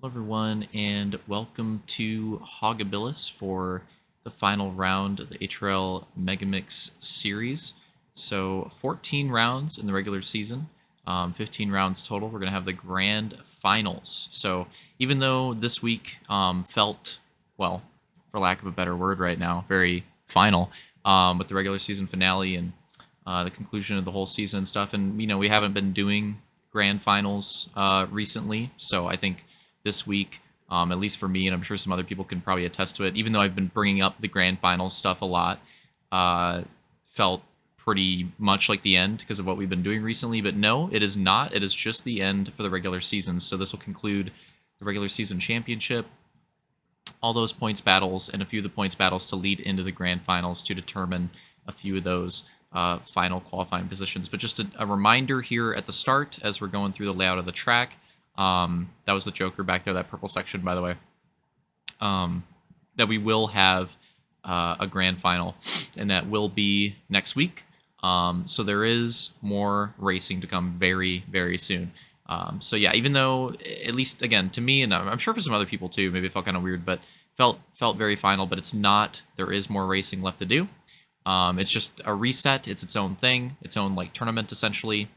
Hello, everyone, and welcome to Hogabilis for the final round of the HRL MegaMix series. So, 14 rounds in the regular season, 15 rounds total. We're going to have the grand finals. So, even though this week felt, well, for lack of a better word right now, very final, with the regular season finale and the conclusion of the whole season and stuff. And, we haven't been doing grand finals recently. So, I think this week, at least for me, and I'm sure some other people can probably attest to it, even though I've been bringing up the grand finals stuff a lot, felt pretty much like the end because of what we've been doing recently. But no, it is not. It is just the end for the regular season. So this will conclude the regular season championship, all those points battles, and a few of the points battles to lead into the grand finals to determine a few of those final qualifying positions. But just a reminder here at the start, as we're going through the layout of the track, that was the Joker back there, that purple section, by the way, that we will have a grand final, and that will be next week. So there is more racing to come very, very soon. So yeah, even though, at least again to me, and I'm sure for some other people too, maybe it felt kind of weird, but felt very final. But it's not. There is more racing left to do. It's just a reset. It's its own thing, its own like tournament essentially,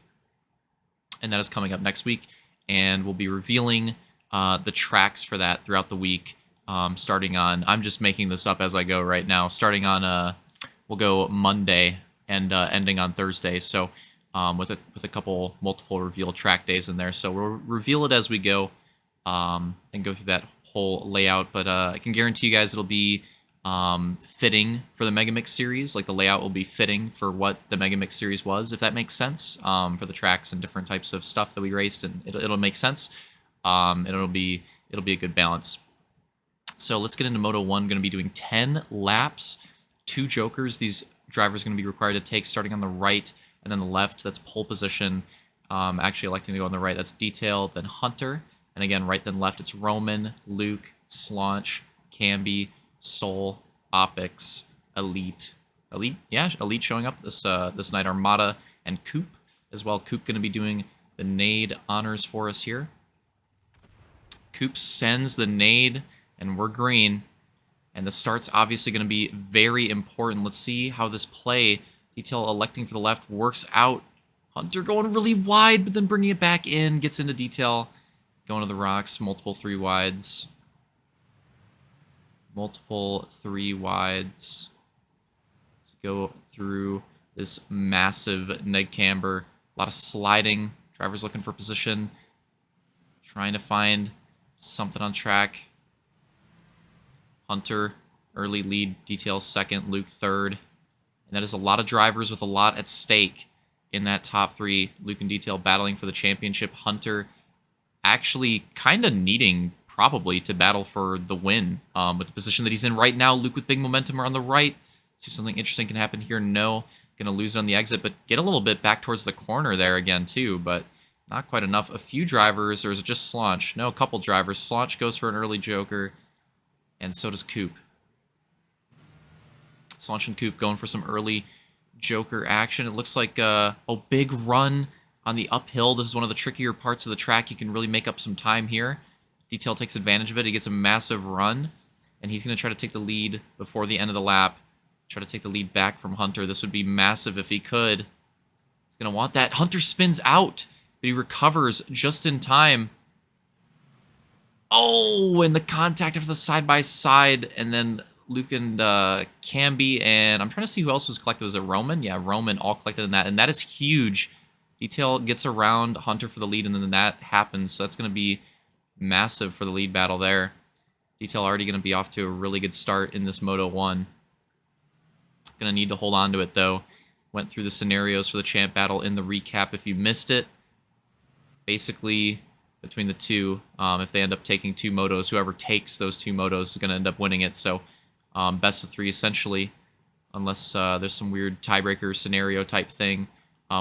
and that is coming up next week. And we'll be revealing the tracks for that throughout the week, starting on, I'm just making this up as I go right now, starting on, we'll go Monday and ending on Thursday, so with a couple multiple reveal track days in there. So we'll reveal it as we go and go through that whole layout, but I can guarantee you guys it'll be fitting for the MegaMix series. Like, the layout will be fitting for what the MegaMix series was, if that makes sense, for the tracks and different types of stuff that we raced, and it'll make sense, and it'll be a good balance. So let's get into Moto 1. Going to be doing 10 laps, 2 jokers these drivers are going to be required to take, starting on the right and then the left. That's pole position. Actually electing to go on the right, that's Detail, then Hunter, and again right then left, it's Roman, Luke, Slaunch, Camby, Soul, Opix, Elite, yeah, Elite showing up this night, Armada, and Coop as well. Coop going to be doing the nade honors for us here. Coop sends the nade, and we're green, and the start's obviously going to be very important. Let's see how this play, Detail electing for the left, works out. Hunter going really wide, but then bringing it back in, gets into Detail, going to the rocks, multiple 3 wides. Multiple 3 wides. Let's go through this massive neg camber. A lot of sliding. Drivers looking for position. Trying to find something on track. Hunter, early lead. Detail second. Luke third. And that is a lot of drivers with a lot at stake in that top 3. Luke and Detail battling for the championship. Hunter actually kind of needing probably to battle for the win with the position that he's in right now. Luke with big momentum are on the right. See if something interesting can happen here. No. Going to lose it on the exit, but get a little bit back towards the corner there again too, but not quite enough. A few drivers, or is it just Slaunch? No, a couple drivers. Slaunch goes for an early joker, and so does Coop. Slaunch and Coop going for some early joker action. It looks like a big run on the uphill. This is one of the trickier parts of the track. You can really make up some time here. Detail takes advantage of it. He gets a massive run, and he's going to try to take the lead before the end of the lap. Try to take the lead back from Hunter. This would be massive if he could. He's going to want that. Hunter spins out, but he recovers just in time. Oh, and the contact of the side-by-side, and then Luke and Camby, and I'm trying to see who else was collected. Was it Roman? Yeah, Roman all collected in that, and that is huge. Detail gets around Hunter for the lead, and then that happens, so that's going to be massive for the lead battle there. Detail already going to be off to a really good start in this Moto 1. Going to need to hold on to it, though. Went through the scenarios for the champ battle in the recap if you missed it. Basically, between the two, if they end up taking 2 motos, whoever takes those 2 motos is going to end up winning it. So, best of 3, essentially, unless there's some weird tiebreaker scenario type thing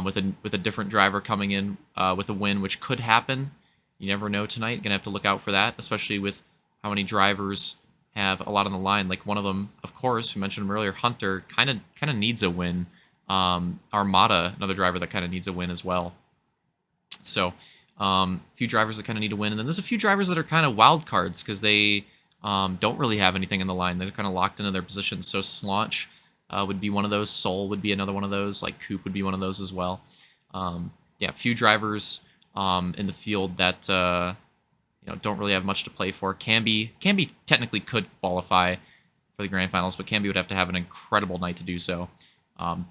with a different driver coming in with a win, which could happen. You never know tonight. Gonna have to look out for that, especially with how many drivers have a lot on the line. Like one of them, of course, we mentioned him earlier, Hunter, kind of needs a win. Armada, another driver that kind of needs a win as well. So A few drivers that kind of need to win, and then there's a few drivers that are kind of wild cards because they don't really have anything in the line. They're kind of locked into their positions. So Slaunch would be one of those. Soul would be another one of those. Like Coop would be one of those as well. Yeah, a few drivers in the field that don't really have much to play for. Camby technically could qualify for the grand finals, but Camby would have to have an incredible night to do so.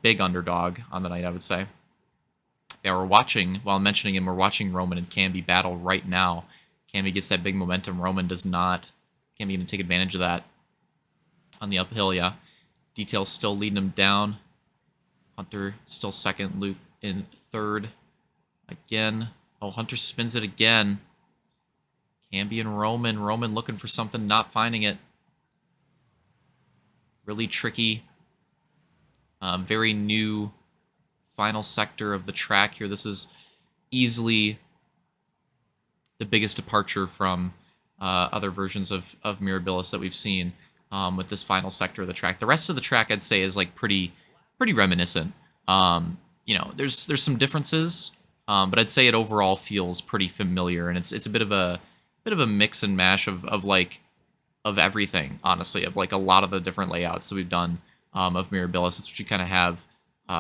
Big underdog on the night, I would say. Yeah, we're watching, while mentioning him, we're watching Roman and Camby battle right now. Camby gets that big momentum. Roman does not. Camby going to take advantage of that on the uphill, yeah. Detail's still leading him down. Hunter still second. Luke in third. Again. Oh, Hunter spins it again. Camby and Roman. Roman looking for something, not finding it. Really tricky. Very new final sector of the track here. This is easily the biggest departure from other versions of Mirabilis that we've seen with this final sector of the track. The rest of the track, I'd say, is like pretty reminiscent. There's some differences, but I'd say it overall feels pretty familiar, and it's a bit of a mix and mash of everything, honestly, of like a lot of the different layouts that we've done of Mirabilis. It's what you kind of have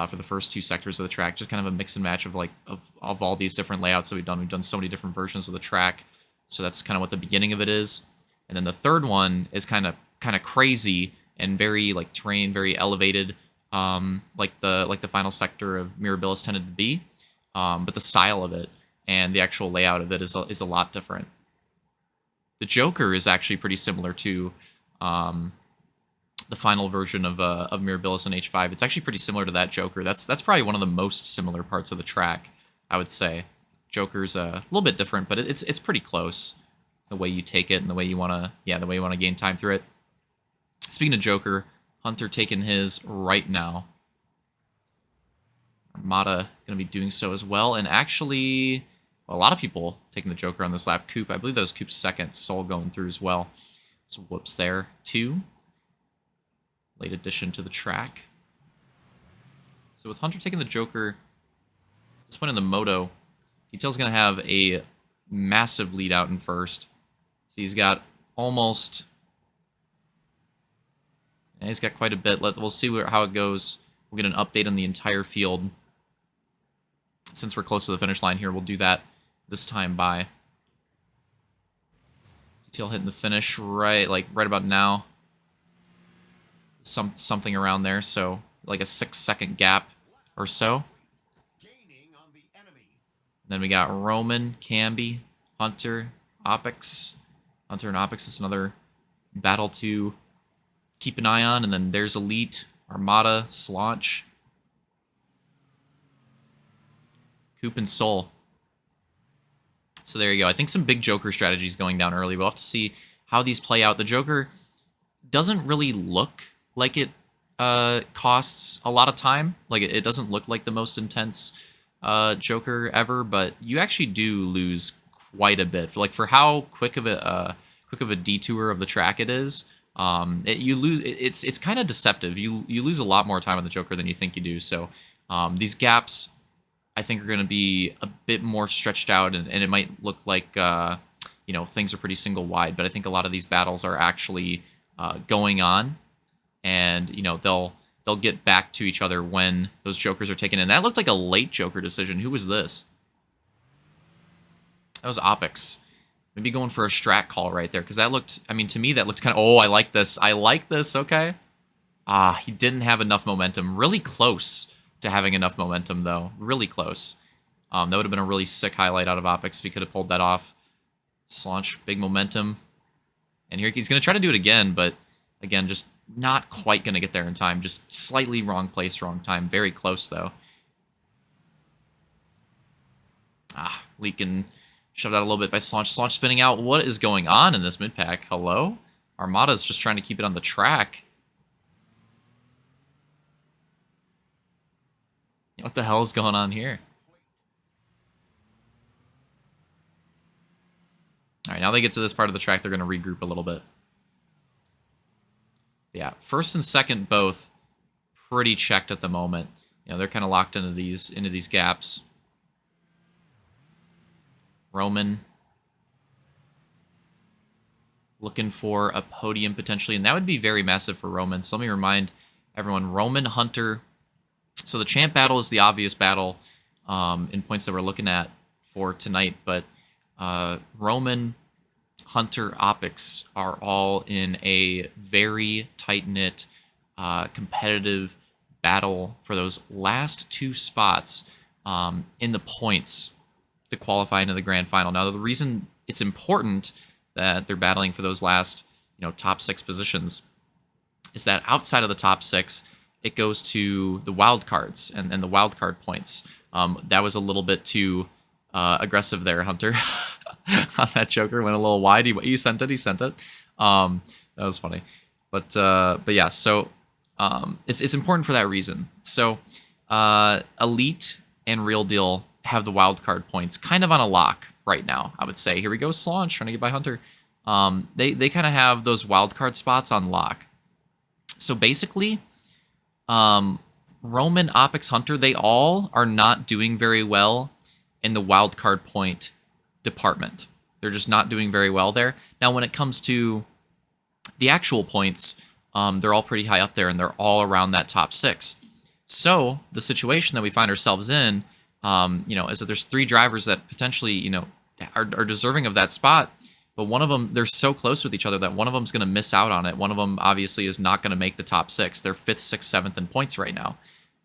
for the first two sectors of the track, just kind of a mix and match of all these different layouts that we've done. We've done so many different versions of the track, so that's kind of what the beginning of it is. And then the third one is kind of crazy and very like terrain, very elevated, like the final sector of Mirabilis tended to be. But the style of it and the actual layout of it is a lot different. The Joker is actually pretty similar to the final version of Mirabilis in H5. It's actually pretty similar to that Joker. That's probably one of the most similar parts of the track, I would say. Joker's a little bit different, but it's pretty close. The way you take it and the way you want to gain time through it. Speaking of Joker, Hunter taking his right now. Armada going to be doing so as well, and actually a lot of people taking the Joker on this lap. Coop, I believe that was Coop's second. Soul going through as well. So whoops there. 2. Late addition to the track. So with Hunter taking the Joker, this one in the Moto, Detail's going to have a massive lead out in first. So he's got almost... Yeah, he's got quite a bit. We'll see how it goes. We'll get an update on the entire field. Since we're close to the finish line here, we'll do that this time by. Detail hitting the finish right about now. Something around there, so like a 6-second gap or so. Then we got Roman, Camby, Hunter, Opix. Hunter and Opix is another battle to keep an eye on. And then there's Elite, Armada, Slaunch, Coop, and Soul. So there you go. I think some big Joker strategies going down early. We'll have to see how these play out. The Joker doesn't really look like it costs a lot of time. Like it doesn't look like the most intense Joker ever, but you actually do lose quite a bit. For how quick of a detour of the track it is. You lose. It's kind of deceptive. You lose a lot more time on the Joker than you think you do. So these gaps, I think, are going to be a bit more stretched out, and it might look like things are pretty single wide. But I think a lot of these battles are actually going on, and they'll get back to each other when those Jokers are taken in. That looked like a late Joker decision. Who was this? That was Opix. Maybe going for a strat call right there, because that looked, to me, that looked kind of, oh, I like this. Okay. He didn't have enough momentum. Really close to having enough momentum, though. Really close. That would have been a really sick highlight out of Opix if he could have pulled that off. Slaunch, big momentum. And here he's going to try to do it again, but again, just not quite going to get there in time. Just slightly wrong place, wrong time. Very close, though. Leaking. Shoved out a little bit by Slaunch. Slaunch spinning out. What is going on in this mid-pack? Hello? Armada's just trying to keep it on the track. What the hell is going on here? Alright, now they get to this part of the track, they're going to regroup a little bit. Yeah, first and second both pretty checked at the moment. They're kind of locked into these gaps. Roman looking for a podium potentially, and that would be very massive for Roman. So let me remind everyone, Roman, Hunter. So the champ battle is the obvious battle in points that we're looking at for tonight, but Roman, Hunter, Opix are all in a very tight-knit, competitive battle for those last 2 spots in the points to qualify into the grand final. Now, the reason it's important that they're battling for those last, top 6 positions is that outside of the top 6, it goes to the wild cards and the wild card points. That was a little bit too aggressive there, Hunter. On that Joker went a little wide. He sent it. That was funny. But yeah, so it's important for that reason. So Elite and Real Deal have the wild card points kind of on a lock right now, I would say. Here we go, Slaunch trying to get by Hunter. They kind of have those wild card spots on lock. So basically, Roman, Opix, Hunter, they all are not doing very well in the wild card point department. They're just not doing very well there. Now, when it comes to the actual points, they're all pretty high up there, and they're all around that top 6. So the situation that we find ourselves in, is that there's 3 drivers that potentially, are deserving of that spot, but one of them, they're so close with each other that one of them's going to miss out on it. One of them obviously is not going to make the top 6. They're 5th, 6th, 7th in points right now,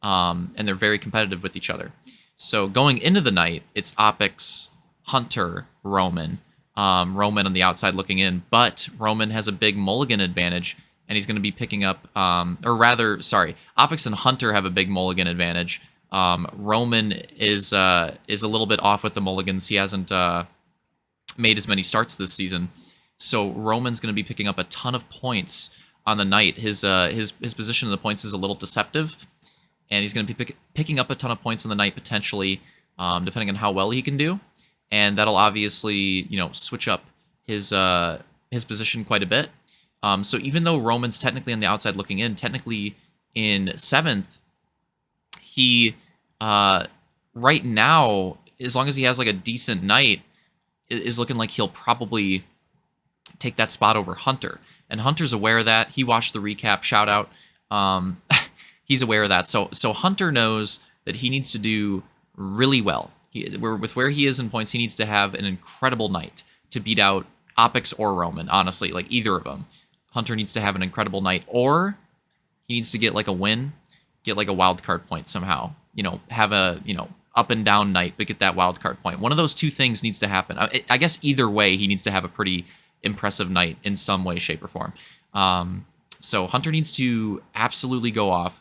and they're very competitive with each other. So going into the night, it's Opix, Hunter, Roman. Roman on the outside looking in, but Roman has a big mulligan advantage, and he's going to be picking up, Opix and Hunter have a big mulligan advantage. Roman is a little bit off with the mulligans. He hasn't made as many starts this season, so Roman's going to be picking up a ton of points on the night. His position in the points is a little deceptive, and he's going to be picking up a ton of points on the night potentially, depending on how well he can do, and that'll obviously switch up his position quite a bit. So even though Roman's technically on the outside looking in, technically in 7th, he right now, as long as he has like a decent night, is looking like he'll probably take that spot over Hunter. And Hunter's aware of that. He watched the recap. Shout out. He's aware of that. So Hunter knows that he needs to do really well. With where he is in points, he needs to have an incredible night to beat out Opix or Roman. Honestly, like either of them. Hunter needs to have an incredible night, or he needs to get like a win, get like a wild card point somehow. Have a up and down night, but get that wild card point. One of those 2 things needs to happen. I guess either way, he needs to have a pretty impressive night in some way, shape, or form. So Hunter needs to absolutely go off.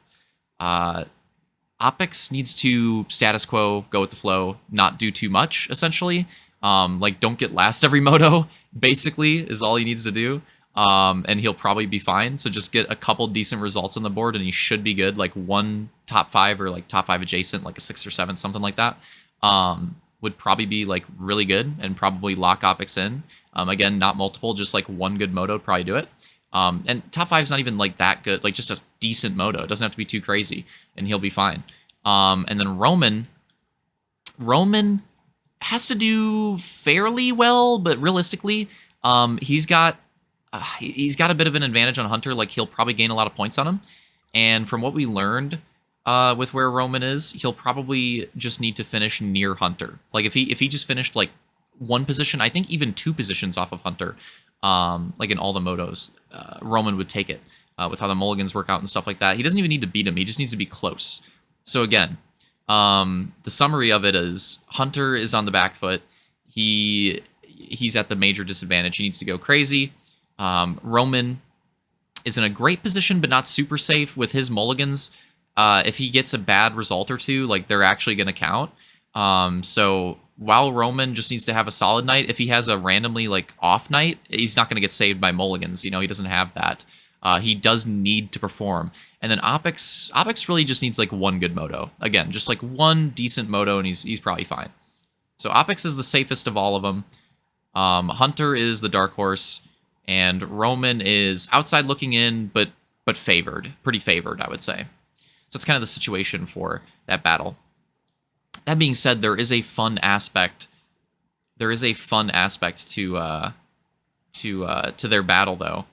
Opix needs to status quo, go with the flow, not do too much, essentially. Don't get last every moto, basically, is all he needs to do. And he'll probably be fine. So just get a couple decent results on the board, and he should be good. Like 1 top 5 or like top 5 adjacent, like a 6 or 7, something like that, would probably be like really good and probably lock Opix in. Again, not multiple, just like 1 good moto would probably do it. And top 5 is not even like that good, like just a decent moto. It doesn't have to be too crazy, and he'll be fine. And then Roman has to do fairly well, but realistically, he's got a bit of an advantage on Hunter. Like he'll probably gain a lot of points on him, and from what we learned with where Roman is, he'll probably just need to finish near Hunter. Like if he just finished like 1 position, I think even 2 positions off of Hunter, like in all the motos, Roman would take it with how the mulligans work out and stuff like that. He doesn't even need to beat him. He just needs to be close. So again, the summary of it is Hunter is on the back foot. He's at the major disadvantage. He needs to go crazy. Roman is in a great position, but not super safe with his mulligans. If he gets a bad result or 2, like they're actually going to count. So while Roman just needs to have a solid night, if he has a randomly like off night, he's not going to get saved by mulligans. He doesn't have that. He does need to perform. And then Opix really just needs like 1 good moto. Again, just like 1 decent moto, and he's probably fine. So Opix is the safest of all of them. Hunter is the dark horse. And Roman is outside looking in, but favored. Pretty favored, I would say. So it's kind of the situation for that battle. That being said, there is a fun aspect there is a fun aspect to their battle, though.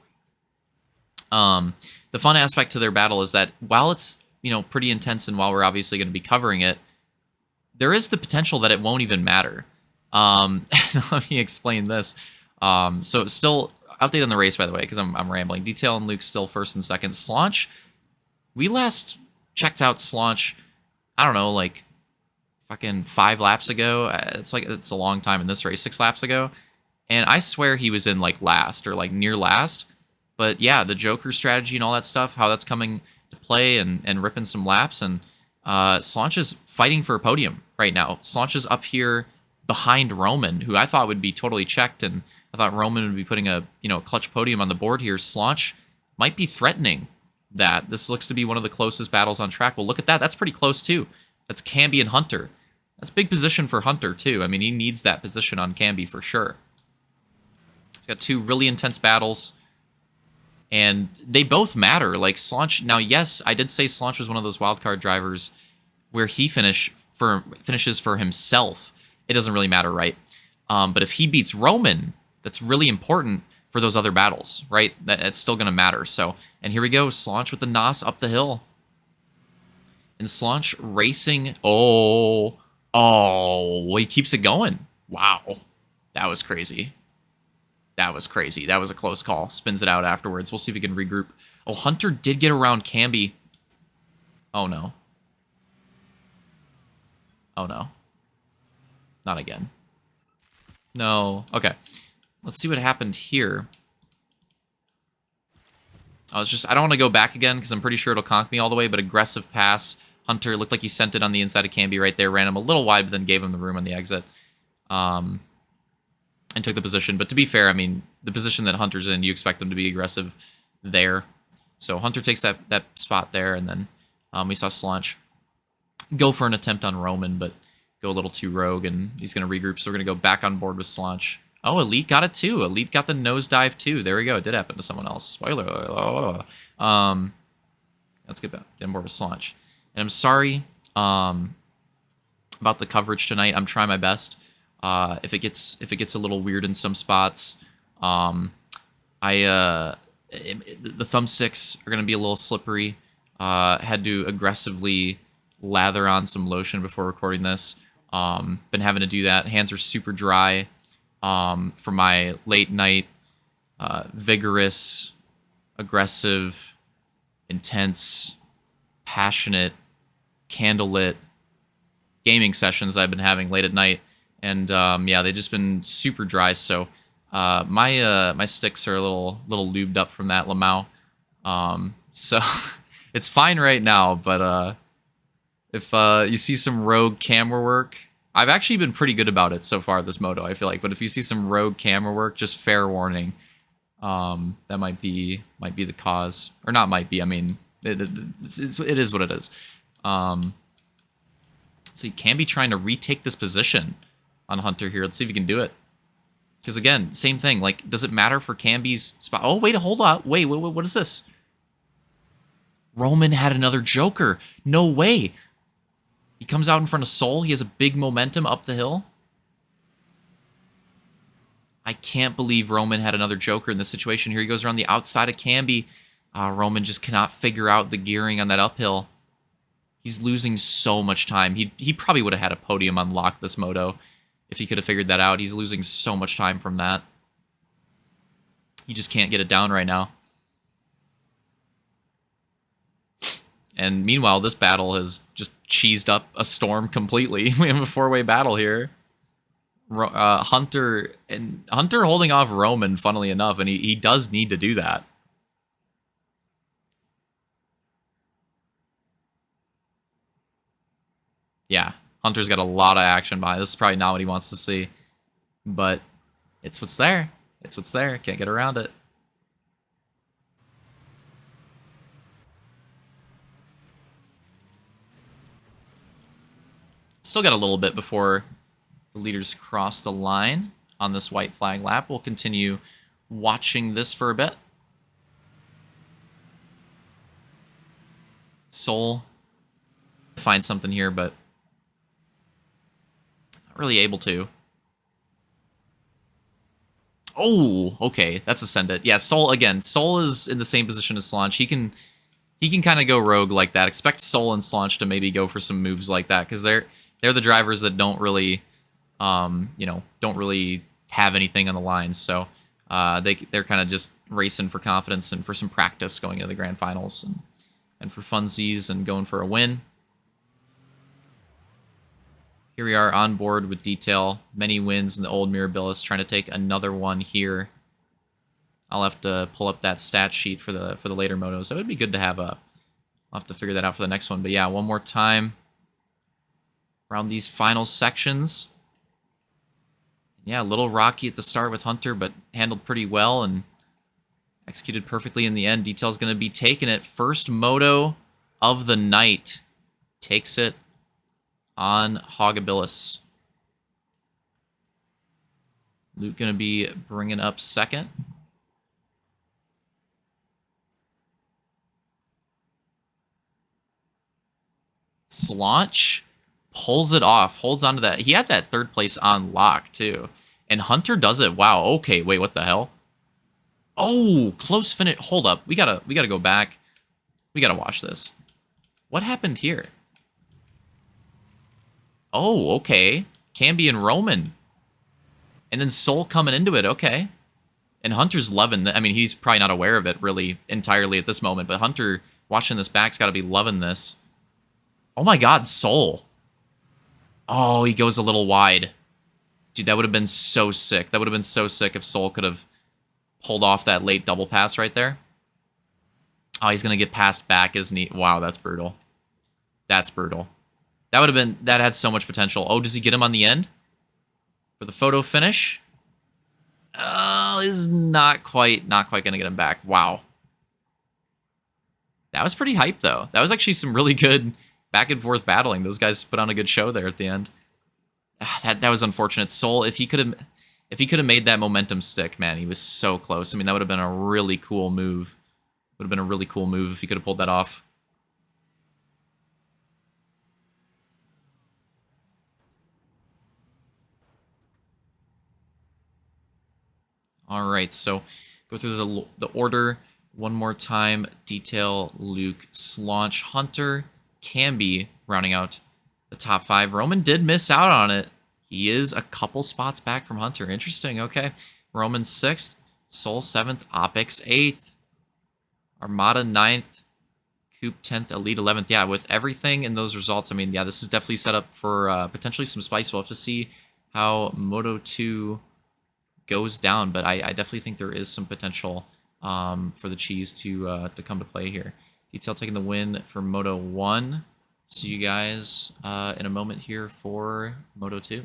The fun aspect to their battle is that while it's, pretty intense, and while we're obviously going to be covering it, there is the potential that it won't even matter. Let me explain this. So still update on the race, by the way, because I'm rambling. Detail and Luke still first and second. Slaunch, we last checked out Slaunch, I don't know, like fucking 5 laps ago. It's a long time in this race, 6 laps ago. And I swear he was in like last or like near last. But yeah, the Joker strategy and all that stuff, how that's coming to play and ripping some laps. And Slaunch is fighting for a podium right now. Slaunch is up here behind Roman, who I thought would be totally checked. And I thought Roman would be putting a clutch podium on the board here. Slaunch might be threatening that. This looks to be one of the closest battles on track. Well, look at that. That's pretty close, too. That's Camby and Hunter. That's big position for Hunter, too. I mean, he needs that position on Camby for sure. He's got 2 really intense battles. And they both matter. Like Slaunch, now, yes, I did say Slaunch was one of those wildcard drivers where he finishes for himself. It doesn't really matter, right? But if he beats Roman, that's really important for those other battles, right? That's still going to matter. So, and here we go, Slaunch with the NOS up the hill. And Slaunch racing. Oh, he keeps it going. Wow, that was crazy. That was crazy. That was a close call. Spins it out afterwards. We'll see if we can regroup. Oh, Hunter did get around Camby. Oh, no. Oh, no. Not again. No. Okay. Let's see what happened here. I don't want to go back again because I'm pretty sure it'll conk me all the way, but aggressive pass. Hunter looked like he sent it on the inside of Camby right there. Ran him a little wide, but then gave him the room on the exit. And took the position. But to be fair, I mean, the position that Hunter's in, you expect them to be aggressive there. So Hunter takes that spot there, and then we saw Slaunch go for an attempt on Roman, but go a little too rogue, and he's going to regroup, so we're going to go back on board with Slaunch. Oh, Elite got it too. Elite got the nosedive too. There we go. It did happen to someone else. Spoiler. Let's get on board with Slaunch. And I'm sorry about the coverage tonight. I'm trying my best. If it gets a little weird in some spots, the thumbsticks are going to be a little slippery. Had to aggressively lather on some lotion before recording this. Been having to do that. Hands are super dry for my late night, vigorous, aggressive, intense, passionate, candlelit gaming sessions I've been having late at night. And yeah, they've just been super dry. So my sticks are a little lubed up from that Lamau. So it's fine right now. But if you see some rogue camera work, I've actually been pretty good about it so far this Moto, I feel like. But if you see some rogue camera work, just fair warning. That might be the cause, or not might be. I mean, it is what it is. So you can be trying to retake this position on Hunter here. Let's see if he can do it. Because again, same thing. Like, does it matter for Camby's spot? Oh, wait, hold up. Wait, what is this? Roman had another Joker. No way. He comes out in front of Soul. He has a big momentum up the hill. I can't believe Roman had another Joker in this situation. Here he goes around the outside of Camby. Roman just cannot figure out the gearing on that uphill. He's losing so much time. He probably would have had a podium unlocked this Moto if he could have figured that out. He's losing so much time from that. He just can't get it down right now. And meanwhile, this battle has just cheesed up a storm completely. We have a 4-way battle here. Hunter holding off Roman, funnily enough, and he does need to do that. Yeah, Hunter's got a lot of action behind. This is probably not what he wants to see, but it's what's there. It's what's there. Can't get around it. Still got a little bit before the leaders cross the line on this white flag lap. We'll continue watching this for a bit. Soul find something here, but not really able to. Oh, okay, that's Ascendant. Yeah, Soul again. Soul is in the same position as Slaunch. He can kind of go rogue like that. Expect Soul and Slaunch to maybe go for some moves like that because they're the drivers that don't really, don't really have anything on the line. So they're kind of just racing for confidence and for some practice going into the grand finals and for funsies and going for a win. Here we are on board with Detail. Many wins in the old Mirabilis, trying to take another one here. I'll have to pull up that stat sheet for the later motos. That would be good to have up. I'll have to figure that out for the next one. But yeah, one more time around these final sections. Yeah, a little rocky at the start with Hunter, but handled pretty well and executed perfectly in the end. Detail's going to be taking it. First moto of the night. Takes it on Hogabilis. Luke going to be bringing up second. Slaunch pulls it off, holds onto that. He had that third place on lock, too. And Hunter does it. Wow, okay, wait, what the hell? Oh, close finish. Hold up. We gotta go back. We gotta watch this. What happened here? Oh, okay. Camby and Roman. And then Soul coming into it, okay. And Hunter's loving I mean, he's probably not aware of it really entirely at this moment, but Hunter watching this back's got to be loving this. Oh my god, Soul. Oh, he goes a little wide. Dude, that would have been so sick. That would have been so sick if Soul could have pulled off that late double pass right there. Oh, he's going to get passed back, isn't he? Wow, that's brutal. That's brutal. That would have been... That had so much potential. Oh, does he get him on the end? For the photo finish? Is not quite going to get him back. Wow. That was pretty hype, though. That was actually some really good back and forth battling. Those guys put on a good show there at the end. That was unfortunate. Soul, if he could have made that momentum stick, man, he was so close. I mean, that would have been a really cool move. Would have been a really cool move if he could have pulled that off. All right, so go through the order one more time. Detail, Luke, Slaunch, Hunter, Camby rounding out the top 5. Roman did miss out on it. He is a couple spots back from Hunter. Interesting, okay. Roman 6th, Soul 7th, Opix 8th, Armada 9th, Coop 10th, Elite 11th. Yeah, with everything in those results, I mean, yeah, this is definitely set up for potentially some spice. We'll have to see how Moto 2 goes down, but I definitely think there is some potential for the cheese to come to play here. Detail taking the win for Moto 1. See you guys in a moment here for Moto 2.